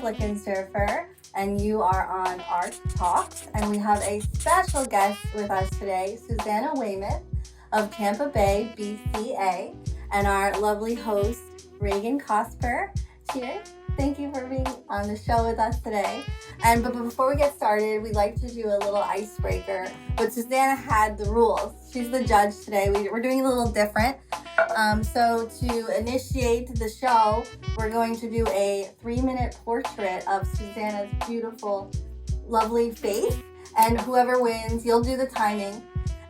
Blickensderfer, and you are on Art Talks, and we have a special guest with us today, Susana Weymouth of Tampa Bay BCA, and our lovely host, Reagan Cosper. Cheers. Thank you for being on the show with us today. But before we get started, we'd like to do a little icebreaker, but Susana had the rules. She's the judge today. We're doing a little different. So to initiate the show, we're going to do a 3-minute portrait of Susana's beautiful, lovely face. And whoever wins, you'll do the timing,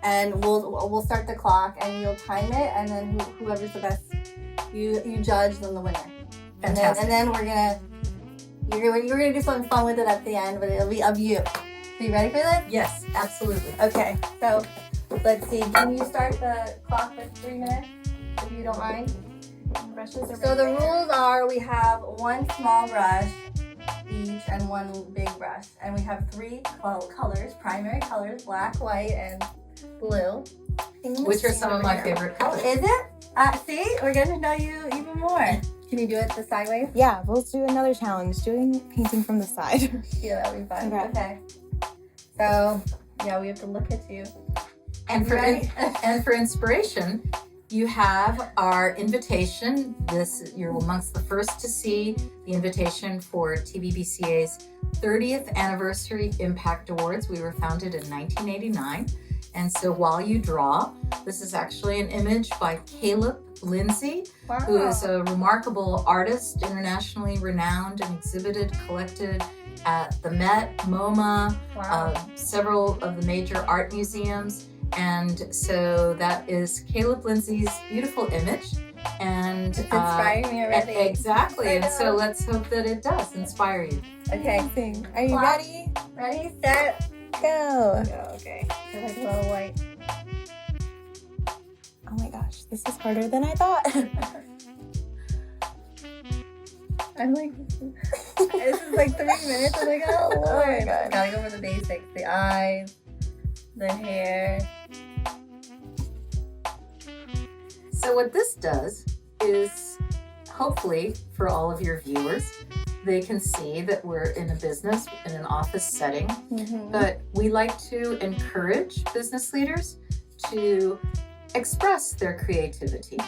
and we'll start the clock, and you'll time it, and then whoever's the best, you judge them the winner. And then you're gonna do something fun with it at the end, but it'll be of you. Are you ready for this? Yes, absolutely. Okay, so let's see. Can you start the clock with 3 minutes, if you don't mind? So the rules are: we have one small brush each and one big brush, and we have 3 colors, primary colors: black, white, and blue. Which are some of my favorite colors. Is it? See, we're getting to know you even more. Can you do it the sideways? Yeah, we'll do another challenge, doing painting from the side. Yeah, that'll be fun. Okay. So, yeah, we have to look at you. And for inspiration, you have our invitation. You're amongst the first to see the invitation for TBBCA's 30th Anniversary Impact Awards. We were founded in 1989. And so while you draw, this is actually an image by Caleb Lindsay, wow, who is a remarkable artist, internationally renowned and exhibited, collected at the Met, MoMA, wow, several of the major art museums. And so that is Caleb Lindsay's beautiful image. And it's inspiring me already. Exactly. And so let's hope that it does inspire you. Okay. Amazing. Are you ready? Ready, set, go. Okay. You're like a little white. Oh my gosh, this is harder than I thought. I'm like, this is like 3 minutes. I'm like, oh Lord. Oh my God. Gotta go for the basics: the eyes, the hair. So what this does is, hopefully for all of your viewers, they can see that we're in a business, in an office setting, but we like to encourage business leaders to express their creativity.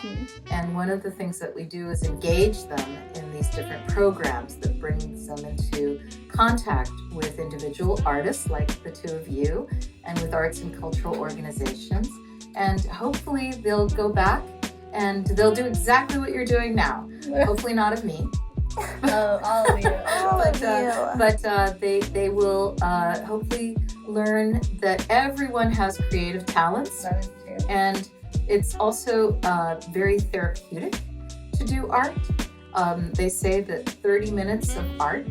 And one of the things that we do is engage them in these different programs that brings them into contact with individual artists like the two of you, and with arts and cultural organizations. And hopefully they'll go back and they'll do exactly what you're doing now. Hopefully not of me. Oh, all of you. But they will hopefully learn that everyone has creative talents. That is true. And it's also very therapeutic to do art. They say that 30 minutes of art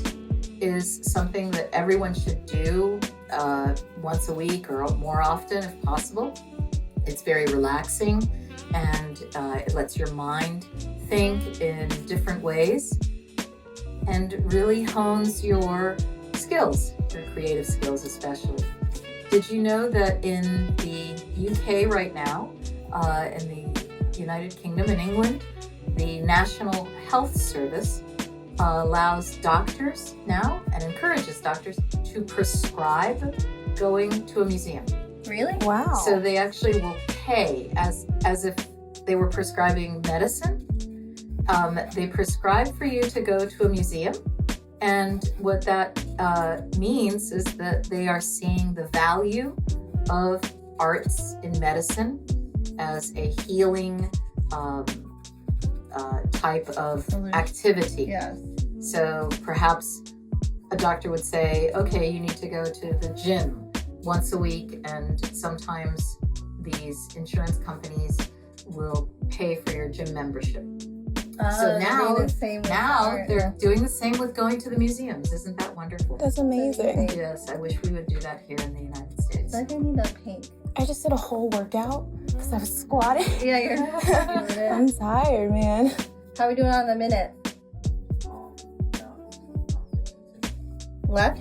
is something that everyone should do once a week or more often if possible. It's very relaxing, and it lets your mind think in different ways and really hones your skills, your creative skills especially. Did you know that in the UK right now, in the United Kingdom and England, the National Health Service allows doctors now and encourages doctors to prescribe going to a museum. Really? Wow. So they actually will pay as if they were prescribing medicine. They prescribe for you to go to a museum. And what that means is that they are seeing the value of arts in medicine as a healing type of activity. Yes. So perhaps a doctor would say, okay, you need to go to the gym once a week, and sometimes these insurance companies will pay for your gym membership. So now they're doing the same with going to the museums. Isn't that wonderful? That's amazing. Yes, I wish we would do that here in the United States. I think I need a pink. I just did a whole workout because I was squatting. Yeah, you're I'm tired, man. How are we doing on the minute? What?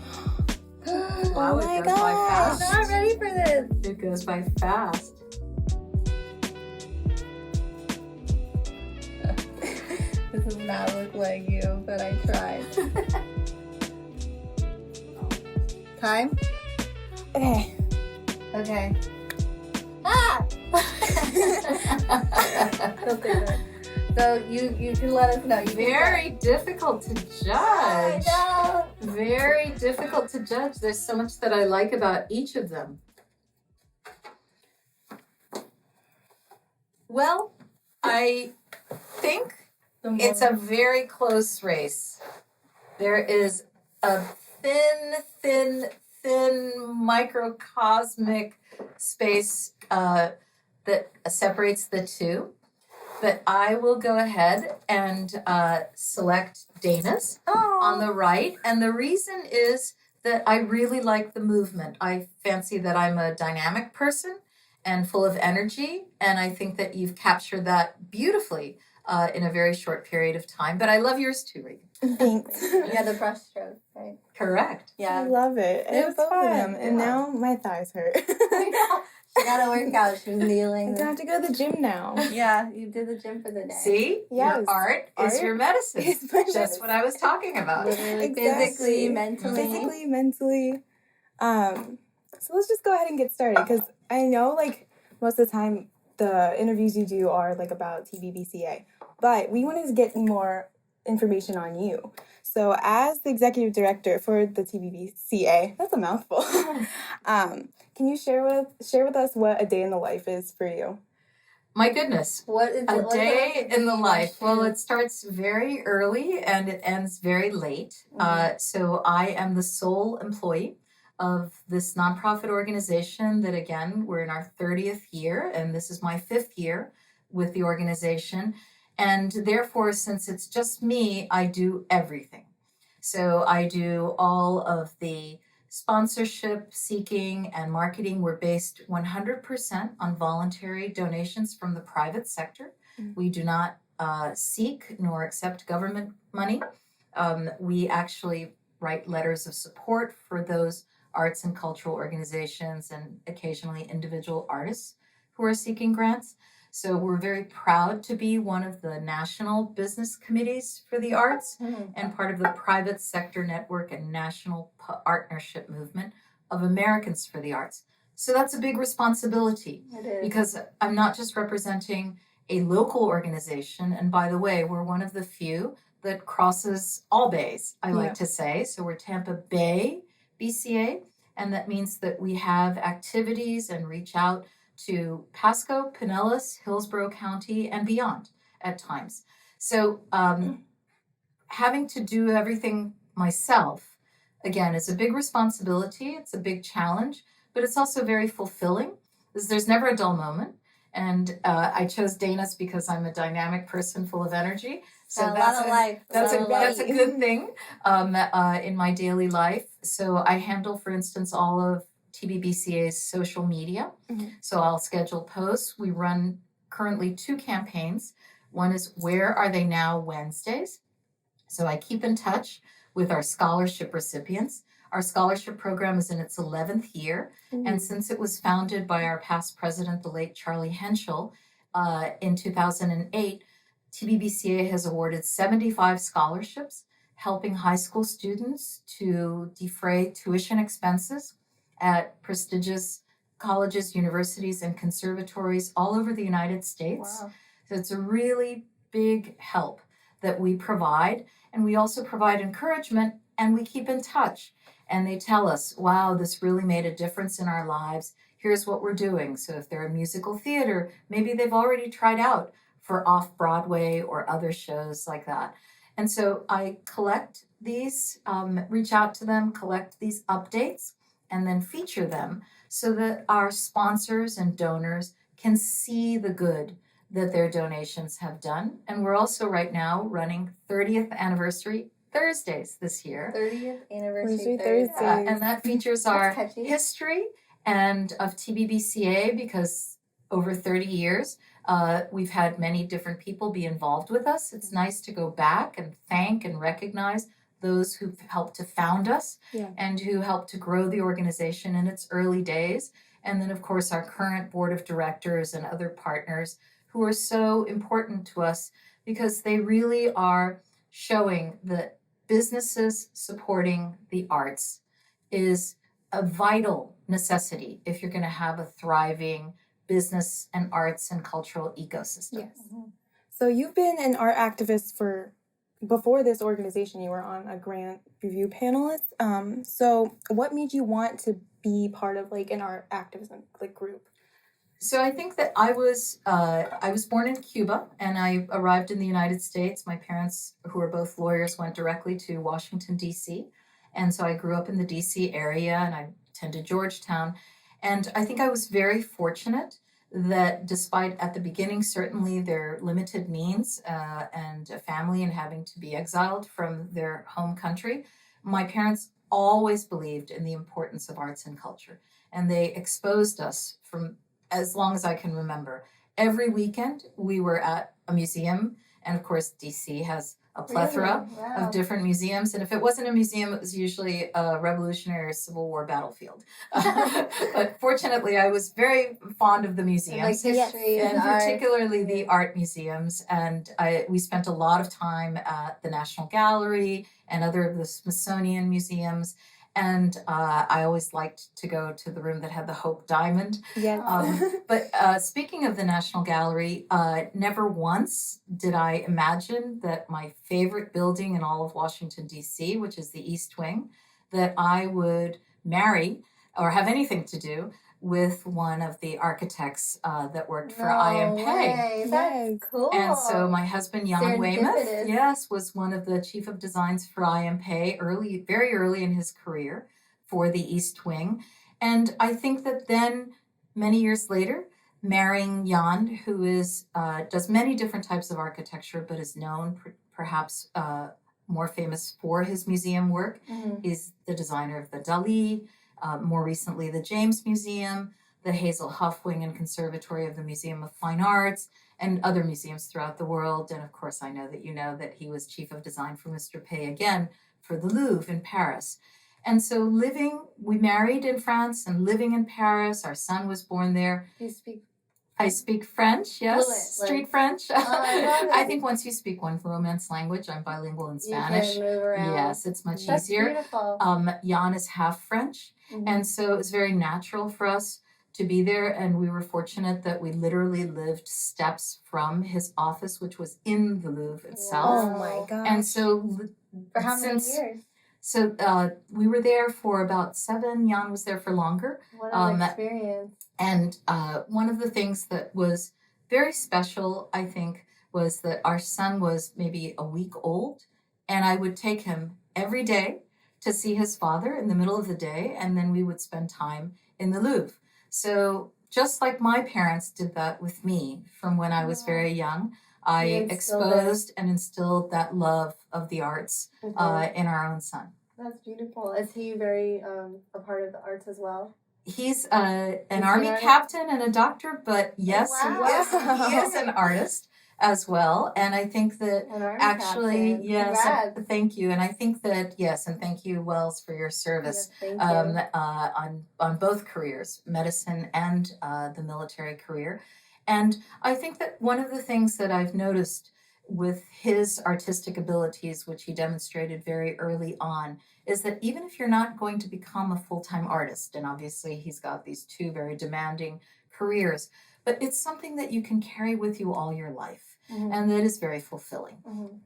Oh my gosh. I'm not ready for this. It goes by fast. This does not look like you, but I tried. Time? Okay. Okay. Ah! So you can let us know. You Very difficult to I judge. know. Very difficult to judge. There's so much that I like about each of them. Well, I think it's a very close race. There is a thin microcosmic space that separates the two. But I will go ahead and select Dana's on the right. And the reason is that I really like the movement. I fancy that I'm a dynamic person and full of energy. And I think that you've captured that beautifully in a very short period of time. But I love yours too, Regan. Thanks. Yeah, the brush stroke, right? Correct. I Yeah. love it. It And was both fun, of them. And yeah. now my thighs hurt. I know. She got to work out. She was kneeling. I'm gonna have to go to the gym now. Yeah, you did the gym for the day. See? Yes. Your art is Art your medicine. is my Just medicine. what I was talking about. Literally, Exactly. physically, mentally. Physically, mentally. So let's just go ahead and get started because I know like most of the time the interviews you do are like about TBBCA, but we wanted to get more information on you. So as the executive director for the TBBCA, that's a mouthful. Can you share with us what a day in the life is for you? My goodness. What is A it? What day does it in the mean? life. Well, it starts very early and it ends very late. So I am the sole employee of this nonprofit organization that, again, we're in our 30th year, and this is my 5th year with the organization. And therefore, since it's just me, I do everything. So I do all of the sponsorship, seeking, and marketing. We're based 100% on voluntary donations from the private sector. We do not seek nor accept government money. We actually write letters of support for those arts and cultural organizations and occasionally individual artists who are seeking grants. So we're very proud to be one of the national business committees for the arts and part of the private sector network and national partnership movement of Americans for the Arts. So that's a big responsibility It is. because I'm not just representing a local organization. And by the way, we're one of the few that crosses all bays, I like to say. So we're Tampa Bay BCA, and that means that we have activities and reach out to Pasco, Pinellas, Hillsborough County, and beyond at times. So having to do everything myself, again, is a big responsibility. It's a big challenge, but it's also very fulfilling because there's never a dull moment. And I chose Dana's because I'm a dynamic person full of energy. So a lot of life. That's a life. good thing in my daily life. So I handle, for instance, all of TBBCA's social media. So I'll schedule posts. We run currently 2 campaigns. One is Where Are They Now Wednesdays. So I keep in touch with our scholarship recipients. Our scholarship program is in its 11th year. And since it was founded by our past president, the late Charlie Hounchell, in 2008, TBBCA has awarded 75 scholarships, helping high school students to defray tuition expenses at prestigious colleges, universities, and conservatories all over the United States. Wow. So it's a really big help that we provide. And we also provide encouragement and we keep in touch. And they tell us, wow, this really made a difference in our lives. Here's what we're doing. So if they're a musical theater, maybe they've already tried out for off-Broadway or other shows like that. And so I collect these, reach out to them, collect these updates, and then feature them so that our sponsors and donors can see the good that their donations have done. And we're also right now running 30th anniversary Thursdays this year. 30th anniversary Thursdays. Thursday. And that features That's our catchy. history and of TBBCA because over 30 years, we've had many different people be involved with us. It's nice to go back and thank and recognize those who've helped to found us and who helped to grow the organization in its early days. And then, of course, our current board of directors and other partners who are so important to us because they really are showing that businesses supporting the arts is a vital necessity if you're going to have a thriving business and arts and cultural ecosystem. Yes. So you've been an art activist before this organization. You were on a grant review panelist. So what made you want to be part of like an art activism like group? So I think that I was born in Cuba, and I arrived in the United States. My parents, who are both lawyers, went directly to Washington, D.C. And so I grew up in the D.C. area, and I attended Georgetown. And I think I was very fortunate that despite at the beginning, certainly their limited means and a family and having to be exiled from their home country, my parents always believed in the importance of arts and culture. And they exposed us from as long as I can remember. Every weekend we were at a museum, and of course DC has a plethora of different museums, and if it wasn't a museum, it was usually a Revolutionary or Civil War battlefield. But fortunately, I was very fond of the museums, like history and art. particularly the art museums, and we spent a lot of time at the National Gallery and other of the Smithsonian museums. And I always liked to go to the room that had the Hope Diamond. Yes. But speaking of the National Gallery, never once did I imagine that my favorite building in all of Washington, D.C., which is the East Wing, that I would marry or have anything to do with one of the architects that worked for IMP. That's cool. And so my husband, Jan Weymouth, was one of the chief of designs for IMP very early in his career for the East Wing. And I think that then, many years later, marrying Jan, who does many different types of architecture, but is known perhaps more famous for his museum work. He's the designer of the Dali, more recently the James Museum, the Hazel Huff Wing and Conservatory of the Museum of Fine Arts, and other museums throughout the world. And of course, I know that you know that he was chief of design for Mr. Pei again for the Louvre in Paris. And so we married in France and living in Paris. Our son was born there. I speak French, yes, street French. I think once you speak one Romance language, I'm bilingual in Spanish. You can move around. Yes, it's much That's easier. Beautiful. Jan is half French, and so it was very natural for us to be there. And we were fortunate that we literally lived steps from his office, which was in the Louvre itself. Oh my gosh. And so, for how many years? So we were there for about 7. Jan was there for longer. What an experience. And one of the things that was very special, I think, was that our son was maybe a week old, and I would take him every day to see his father in the middle of the day, and then we would spend time in the Louvre. So just like my parents did that with me from when I was very young, I exposed and instilled that love of the arts in our own son. That's beautiful. Is he very a part of the arts as well? He's an army captain and a doctor, but yes, he is an artist as well. And I think that actually, thank you. And I think that, and thank you, Wells, for your service on both careers, medicine and the military career. And I think that one of the things that I've noticed with his artistic abilities, which he demonstrated very early on, is that even if you're not going to become a full-time artist, and obviously he's got these 2 very demanding careers, but it's something that you can carry with you all your life, and that is very fulfilling.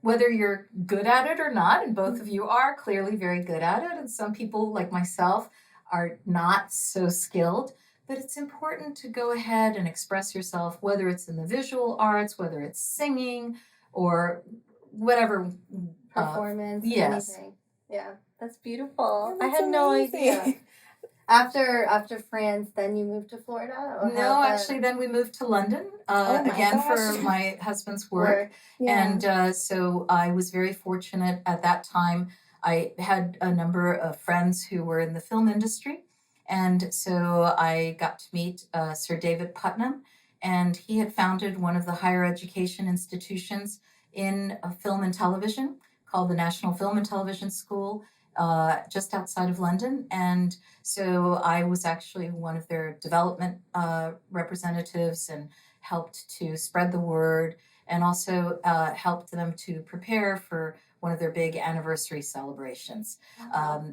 Whether you're good at it or not, and both of you are clearly very good at it, and some people like myself are not so skilled, but it's important to go ahead and express yourself, whether it's in the visual arts, whether it's singing, or whatever. Performance, anything. Yeah, that's beautiful. That's I had no amazing. idea. After France, then you moved to Florida? Or no, actually, then we moved to London again for my husband's work. And so I was very fortunate at that time. I had a number of friends who were in the film industry. And so I got to meet Sir David Putnam, and he had founded one of the higher education institutions in film and television called the National Film and Television School, just outside of London. And so I was actually one of their development representatives and helped to spread the word and also helped them to prepare for one of their big anniversary celebrations.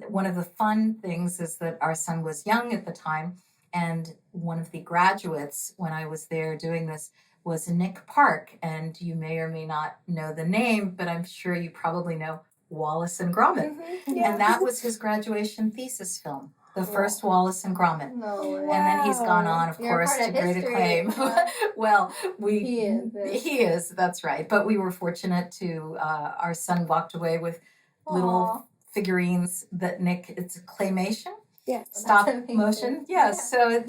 One of the fun things is that our son was young at the time, and one of the graduates, when I was there doing this, was Nick Park. And you may or may not know the name, but I'm sure you probably know Wallace and Gromit. Yeah. And that was his graduation thesis film, the first Wallace and Gromit. No way. And then he's gone on, of You're course, part to of great history. acclaim. Well, He is. that's right. But we were fortunate to, our son walked away with little Aw. figurines that Nick, it's a claymation, Yes. stop That's amazing. motion. Yeah. Yes. So,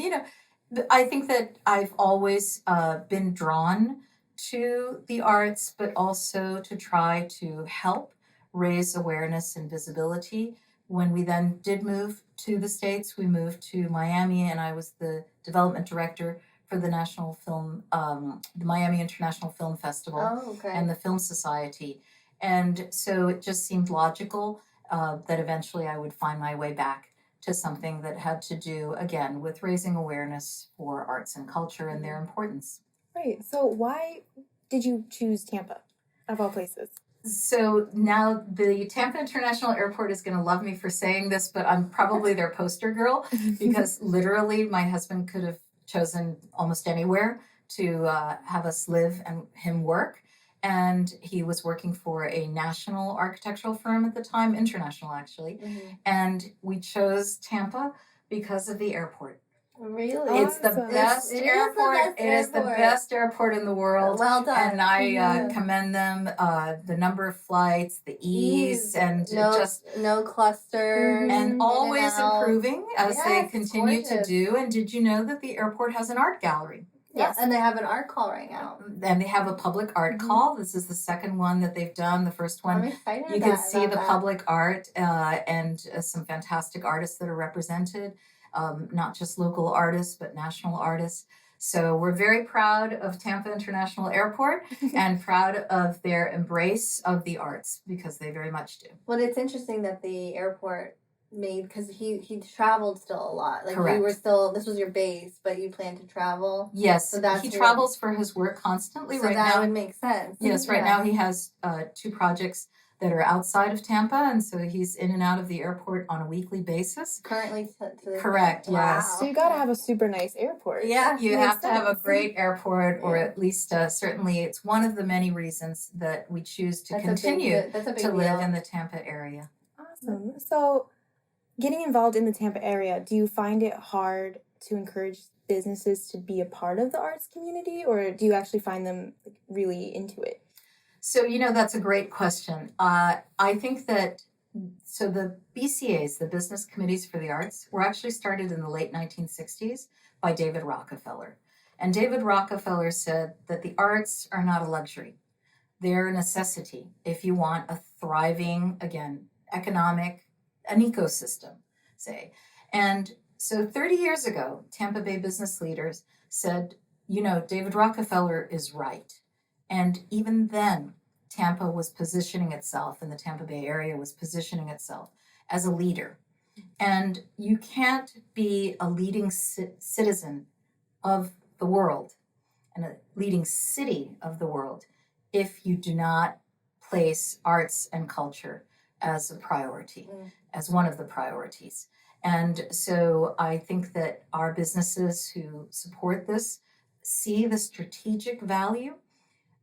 I think that I've always been drawn to the arts, but also to try to help raise awareness and visibility. When we then did move to the States, we moved to Miami, and I was the development director for the National Film, the Miami International Film Festival Oh, okay. and the Film Society. And so it just seemed logical that eventually I would find my way back to something that had to do, again, with raising awareness for arts and culture and their importance. Right. So why did you choose Tampa, of all places? So now the Tampa International Airport is going to love me for saying this, but I'm probably their poster girl, because literally my husband could have chosen almost anywhere to have us live and him work. And he was working for a national architectural firm at the time, international actually. And we chose Tampa because of the airport. Really? It's the Awesome. best It is the airport. best It is the airport. best airport in the world. Well done. And I Yeah. commend them, the number of flights, the ease, and just no clusters. and always out. improving as they Yes, continue gorgeous. to do. And did you know that the airport has an art gallery? Yes, and they have an art call right now. And they have a public art call. This is the second one that they've done. The first one, I'm excited. you can see about the that. public art and some fantastic artists that are represented, not just local artists, but national artists. So we're very proud of Tampa International Airport and proud of their embrace of the arts, because they very much do. Well, it's interesting that the airport made, because he traveled still a lot. Like Correct. you were still, this was your base, but you plan to travel. Yes, So that's he your- travels for his work constantly So right that now. would make sense. Yes, right Yeah. now he has 2 projects that are outside of Tampa, and so he's in and out of the airport on a weekly basis. Currently to this Correct, day. yes. Wow. So you gotta have a super nice airport. Yeah, you Makes have to have a sense. great airport, or Yeah. at least certainly it's one of the many reasons that we choose to That's continue that's a big to live deal. in the Tampa area. Awesome. So, getting involved in the Tampa area, do you find it hard to encourage businesses to be a part of the arts community, or do you actually find them really into it? So, that's a great question. I think that, so the BCAs, the Business Committees for the Arts, were actually started in the late 1960s by David Rockefeller. And David Rockefeller said that the arts are not a luxury. They're a necessity if you want a thriving, again, an ecosystem, say. And so 30 years ago, Tampa Bay business leaders said, David Rockefeller is right. And even then, Tampa was positioning itself, and the Tampa Bay area was positioning itself as a leader. And you can't be a leading citizen of the world and a leading city of the world if you do not place arts and culture as a priority, as one of the priorities. And so I think that our businesses who support this see the strategic value.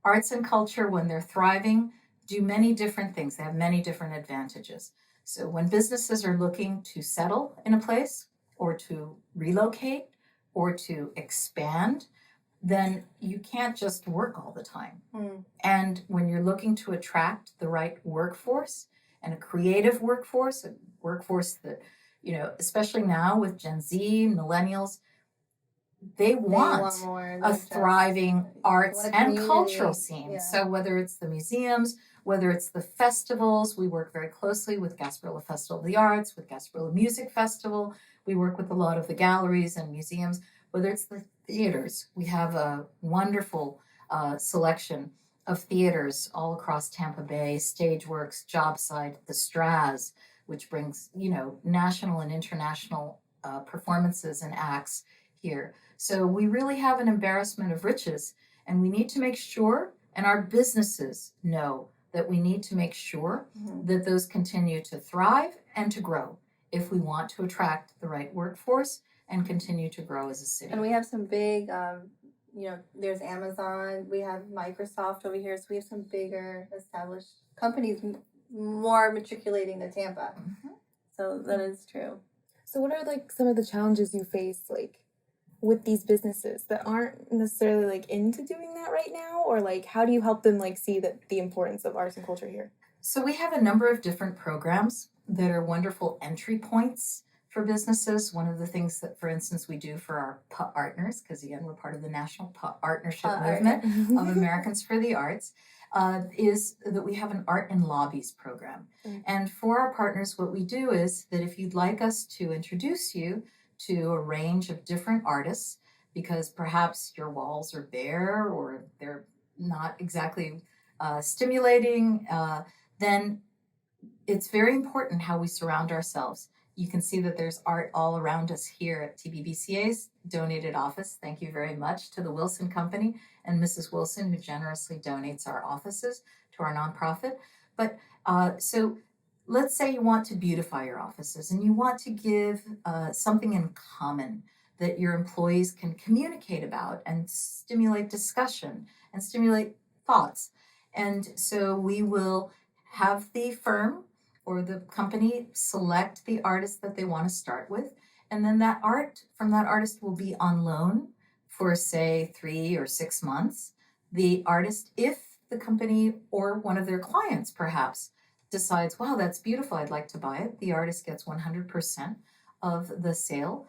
Arts and culture, when they're thriving, do many different things. They have many different advantages. So when businesses are looking to settle in a place or to relocate or to expand, then you can't just work all the time. And when you're looking to attract the right workforce, and a creative workforce, a workforce that, especially now with Gen Z, millennials, they want more a than just- thriving arts What a and community. cultural scene. Yeah. So whether it's the museums, whether it's the festivals, we work very closely with Gasparilla Festival of the Arts, with Gasparilla Music Festival. We work with a lot of the galleries and museums. Whether it's the theaters, we have a wonderful selection of theaters all across Tampa Bay, Stageworks, Jobsite, the Straz, which brings, national and international performances and acts here. So we really have an embarrassment of riches, and we need to make sure And our businesses know that we need to make sure that those continue to thrive and to grow if we want to attract the right workforce and continue to grow as a city. And we have some big, there's Amazon, we have Microsoft over here, so we have some bigger established companies more matriculating to Tampa. So that is true. So what are like some of the challenges you face like with these businesses that aren't necessarily like into doing that right now, or like how do you help them like see that the importance of arts and culture here? So we have a number of different programs that are wonderful entry points for businesses. One of the things that, for instance, we do for our partners, because again, we're part of the National Partnership Movement of Americans for the Arts, is that we have an Art and Lobbies program. And for our partners, what we do is that if you'd like us to introduce you to a range of different artists, because perhaps your walls are bare or they're not exactly stimulating, then it's very important how we surround ourselves. You can see that there's art all around us here at TBBCA's donated office. Thank you very much to the Wilson Company and Mrs. Wilson, who generously donates our offices to our nonprofit. But so let's say you want to beautify your offices and you want to give something in common that your employees can communicate about and stimulate discussion and stimulate thoughts. And so we will have the firm or the company select the artist that they want to start with. And then that art from that artist will be on loan for, say, 3 or 6 months. The artist, if the company or one of their clients perhaps decides, wow, that's beautiful, I'd like to buy it, the artist gets 100% of the sale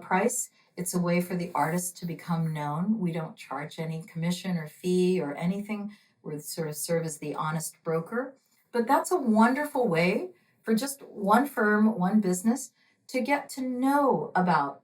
price. It's a way for the artist to become known. We don't charge any commission or fee or anything. We sort of serve as the honest broker. But that's a wonderful way for just one firm, one business, to get to know about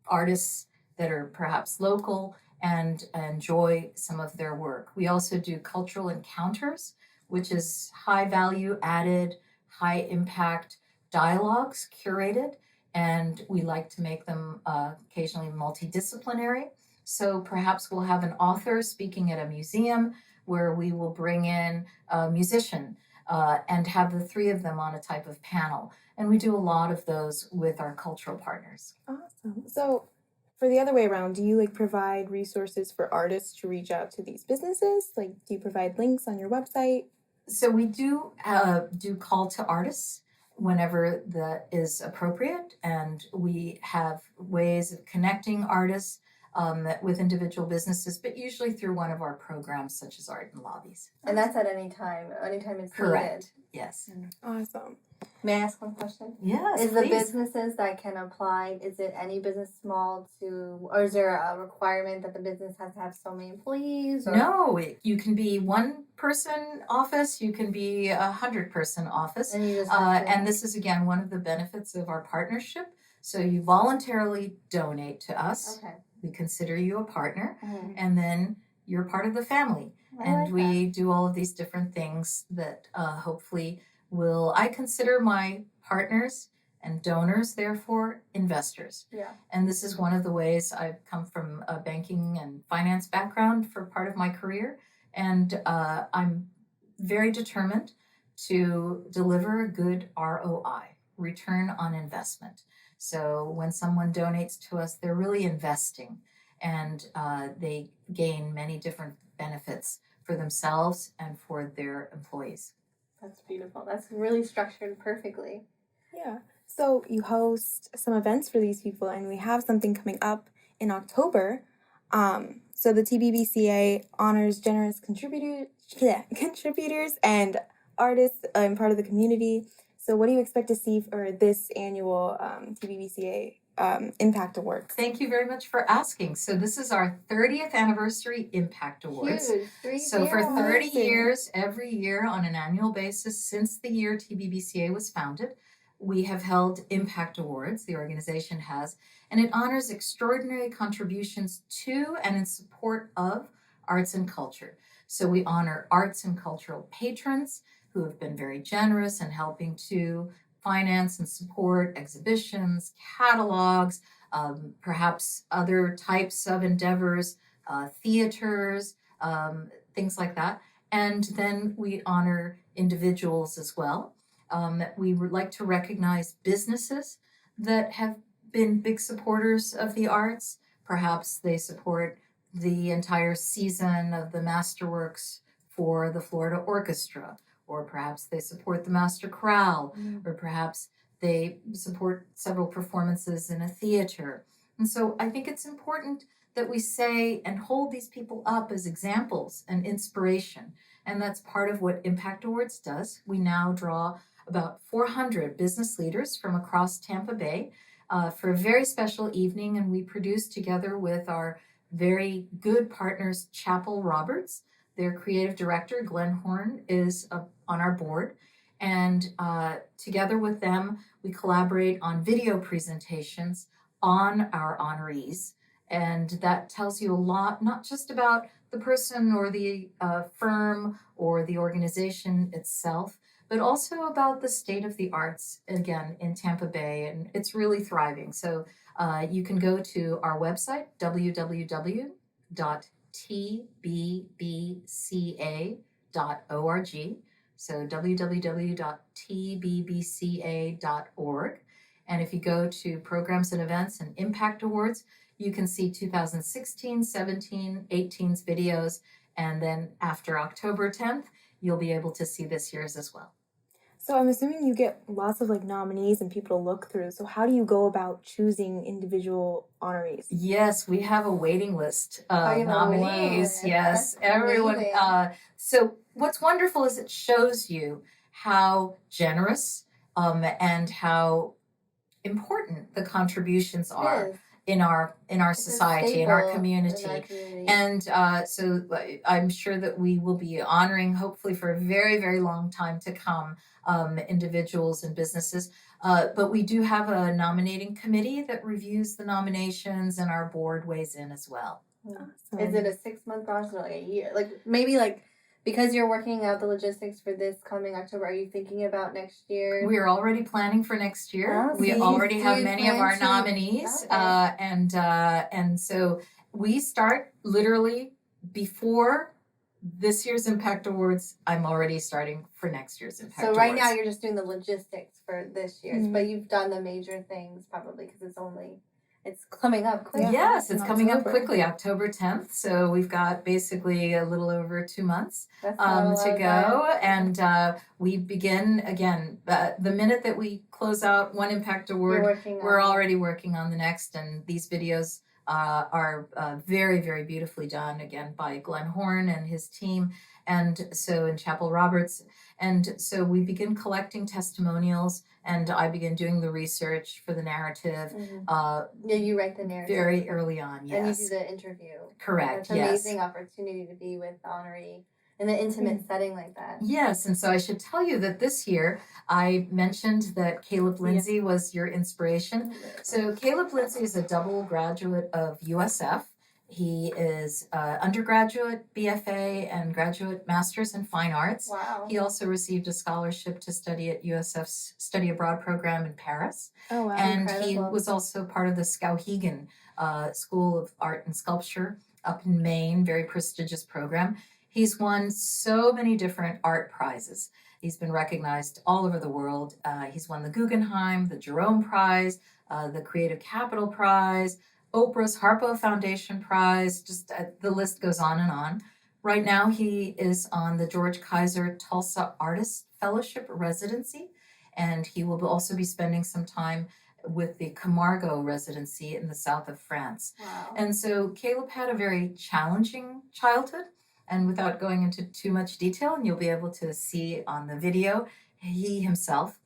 artists that are perhaps local and enjoy some of their work. We also do cultural encounters, which is high value added, high impact dialogues curated, and we like to make them occasionally multidisciplinary. So perhaps we'll have an author speaking at a museum where we will bring in a musician and have the 3 of them on a type of panel. And we do a lot of those with our cultural partners. Awesome. So for the other way around, do you like provide resources for artists to reach out to these businesses? Like, do you provide links on your website? So we do call to artists whenever that is appropriate. And we have ways of connecting artists with individual businesses, but usually through one of our programs, such as Art and Lobbies. And that's at any time it's correct. Needed. Yes. Awesome. May I ask one question? Yes, Is please. the businesses that can apply, is it any business small to, or is there a requirement that the business has to have so many employees? Or? No, you can be 1-person office, you can be 100-person office. And, you just and this is, again, one of the benefits of our partnership. So you voluntarily donate to us. Okay. We consider you a partner, Mm-hmm. and then you're part of the family. And we do all of these different things that hopefully I consider my partners and donors, therefore, investors. Yeah. And this is one of the ways I've come from a banking and finance background for part of my career. And I'm very determined to deliver a good ROI, return on investment. So when someone donates to us, they're really investing, and they gain many different benefits for themselves and for their employees. That's beautiful. That's really structured perfectly. Yeah. So you host some events for these people, and we have something coming up in October. So the TBBCA honors generous contributors and artists and part of the community. So what do you expect to see for this annual TBBCA Impact Awards? Thank you very much for asking. So this is our 30th anniversary Impact Awards. Huge. So for 30 years, every year on an annual basis, since the year TBBCA was founded, we have held Impact Awards, the organization has, and it honors extraordinary contributions to and in support of arts and culture. So we honor arts and cultural patrons who have been very generous in helping to finance and support exhibitions, catalogs, perhaps other types of endeavors, theaters, things like that. And then we honor individuals as well. We would like to recognize businesses that have been big supporters of the arts. Perhaps they support the entire season of the Masterworks for the Florida Orchestra, or perhaps they support the Master Chorale, or perhaps they support several performances in a theater. And so I think it's important that we say and hold these people up as examples and inspiration. And that's part of what Impact Awards does. We now draw about 400 business leaders from across Tampa Bay for a very special evening, and we produce together with our very good partners, Chapel Roberts. Their creative director, Glenn Horn, is on our board. And together with them, we collaborate on video presentations on our honorees. And that tells you a lot, not just about the person or the firm or the organization itself, but also about the state of the arts, again, in Tampa Bay. And it's really thriving. So you can go to our website, www.tbbca.org. So www.tbbca.org. And if you go to Programs and Events and Impact Awards, you can see 2016, 17, 18's videos. And then after October 10th, you'll be able to see this year's as well. So I'm assuming you get lots of nominees and people to look through. So how do you go about choosing individual honorees? Yes, we have a waiting list of nominees. Yes, That's everyone. amazing. So what's wonderful is it shows you how generous and how important the contributions are in our society, in our community. And so I'm sure that we will be honoring, hopefully for a very, very long time to come, individuals and businesses. But we do have a nominating committee that reviews the nominations, and our board weighs in as well. Awesome. Is it a 6-month process or a year? Maybe because you're working out the logistics for this coming October, are you thinking about next year? We are already planning for next year. Oh, we already have many of our nominees. Okay. And so we start literally before this year's Impact Awards. I'm already starting for next year's Impact Awards. So right now you're just doing the logistics for this year's, but you've done the major things probably because it's coming up quickly. Yes, it's coming up quickly, October 10th. So we've got basically a little over 2 months to go. And we begin, again, the minute that we close out one Impact Award, we're already working on the next. And these videos are very, very beautifully done, again, by Glenn Horn and his team. And so in Chapel Roberts. And so we begin collecting testimonials, and I begin doing the research for the narrative. You write the narrative. Very early on, yes. And you do the interview. Correct, It's an amazing opportunity to be with the honoree in an intimate setting like that. Yes, and so I should tell you that this year, I mentioned that Caleb Lindsay was your inspiration. So Caleb Lindsay is a double graduate of USF. He is undergraduate BFA and graduate Masters in Fine Arts. Wow. He also received a scholarship to study at USF's Study Abroad program in Paris. Oh, wow. And Incredible. he was also part of the Skowhegan School of Art and Sculpture up in Maine, very prestigious program. He's won so many different art prizes. He's been recognized all over the world. He's won the Guggenheim, the Jerome Prize, the Creative Capital Prize, Oprah's Harpo Foundation Prize, just the list goes on and on. Right now, he is on the George Kaiser Tulsa Artist Fellowship Residency, and he will also be spending some time with the Camargo Residency in the south of France. Wow. And so Caleb had a very challenging childhood, and without going into too much detail, and you'll be able to see on the video, he himself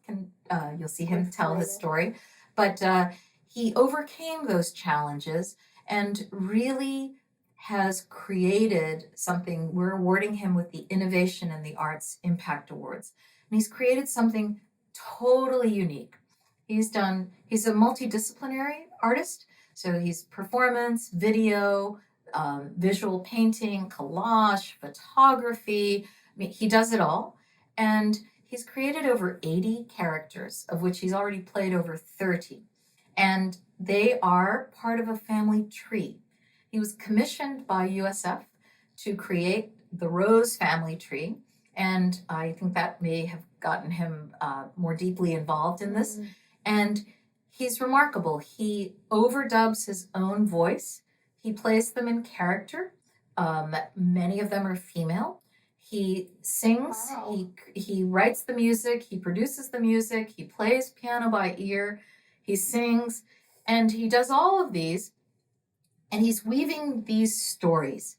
you'll see him tell his story, but he overcame those challenges and really has created something. We're awarding him with the Innovation in the Arts Impact Awards. And he's created something totally unique. He's a multidisciplinary artist. So he's performance, video, visual painting, collage, photography. I mean, he does it all. And he's created over 80 characters, of which he's already played over 30. And they are part of a family tree. He was commissioned by USF to create the Rose family tree. And I think that may have gotten him more deeply involved in this. And he's remarkable. He overdubs his own voice. He plays them in character. Many of them are female. He sings, Wow. he writes the music, he produces the music, he plays piano by ear, he sings, and he does all of these, and he's weaving these stories.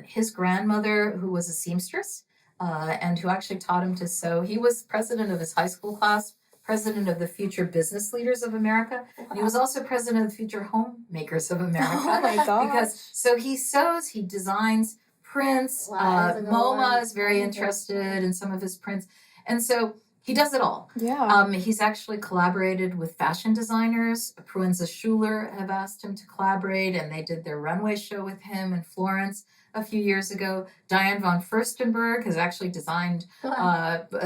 His grandmother, who was a seamstress, and who actually taught him to sew, he was president of his high school class, president of the Future Business Leaders of America, and he was also president of the Future Homemakers of America. Oh my gosh. So he sews, he designs, prints. Wow, that's a good MoMA one. is very interested in some of his prints. And so he does it all. Yeah. He's actually collaborated with fashion designers. Proenza Schuler have asked him to collaborate, and they did their runway show with him in Florence a few years ago. Diane von Furstenberg has actually designed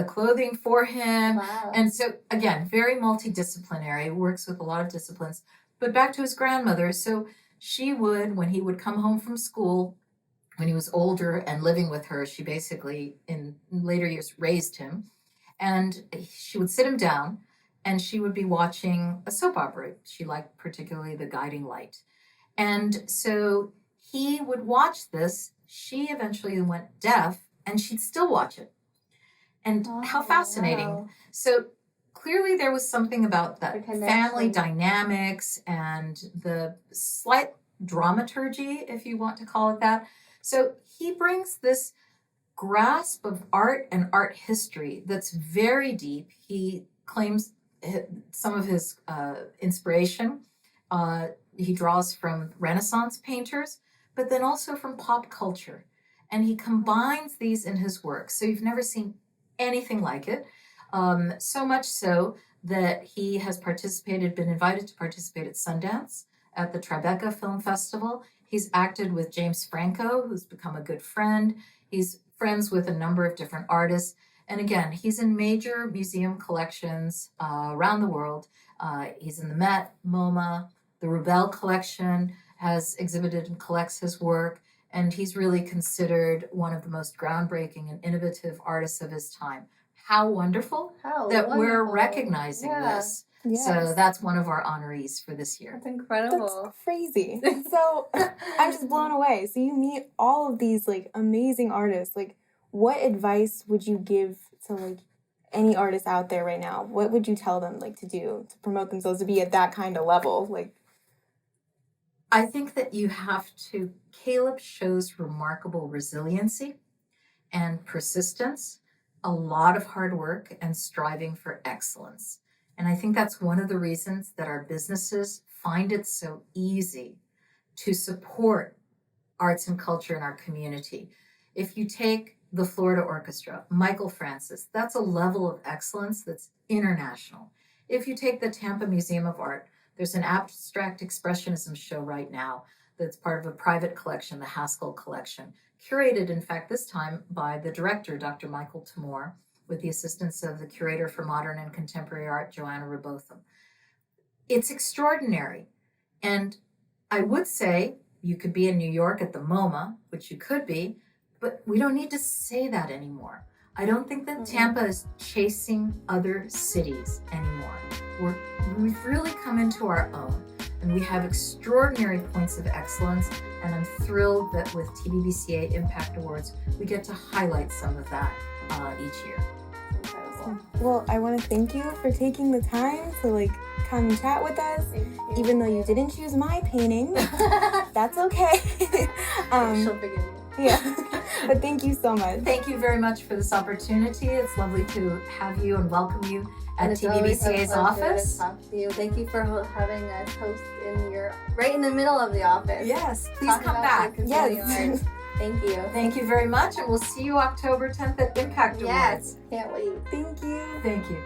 clothing for him. Wow. And so, again, very multidisciplinary, works with a lot of disciplines. But back to his grandmother. So she would, when he would come home from school, when he was older and living with her, she basically, in later years, raised him. And she would sit him down, and she would be watching a soap opera. She liked particularly The Guiding Light. And so he would watch this. She eventually went deaf, and she'd still watch it. And how fascinating. Wow. So clearly there was something about that The connection. family dynamics and the slight dramaturgy, if you want to call it that. So he brings this grasp of art and art history that's very deep. He claims some of his inspiration. He draws from Renaissance painters, but then also from pop culture. And he combines these in his work. So you've never seen anything like it. So much so that he has been invited to participate at Sundance, at the Tribeca Film Festival. He's acted with James Franco, who's become a good friend. He's friends with a number of different artists. And again, he's in major museum collections around the world. He's in the Met, MoMA, the Rubel collection has exhibited and collects his work. And he's really considered one of the most groundbreaking and innovative artists of his time. How wonderful that we're recognizing this. Yes. So that's one of our honorees for this year. That's incredible. That's crazy. So I'm just blown away. So you meet all of these like amazing artists. Like, what advice would you give to like any artist out there right now? What would you tell them like to do to promote themselves to be at that kind of level? Like, I think that Caleb shows remarkable resiliency and persistence, a lot of hard work and striving for excellence. And I think that's one of the reasons that our businesses find it so easy to support arts and culture in our community. If you take the Florida Orchestra, Michael Francis, that's a level of excellence that's international. If you take the Tampa Museum of Art, there's an abstract expressionism show right now that's part of a private collection, the Haskell Collection, curated, in fact, this time by the director, Dr. Michael Timor, with the assistance of the curator for modern and contemporary art, Joanna Rebotham. It's extraordinary. And I would say you could be in New York at the MoMA, which you could be, but we don't need to say that anymore. I don't think that Tampa is chasing other cities anymore. We've really come into our own, and we have extraordinary points of excellence, and I'm thrilled that with TBBCA Impact Awards, we get to highlight some of that each year. well, I want to thank you for taking the time to like come and chat with us. Even though you didn't choose my painting, that's okay. She'll forgive you. Yeah, but thank you so much. Thank you very much for this opportunity. It's lovely to have you and welcome you at And it's always a TBBCA's pleasure office. to talk to you. Thank you for having us host right in the middle of the office. Yes, please Talk come about back. the contemporary art. Thank you. Thank you very much, and we'll see you October 10th at Impact Awards. Yes, can't wait. Thank you. Thank you.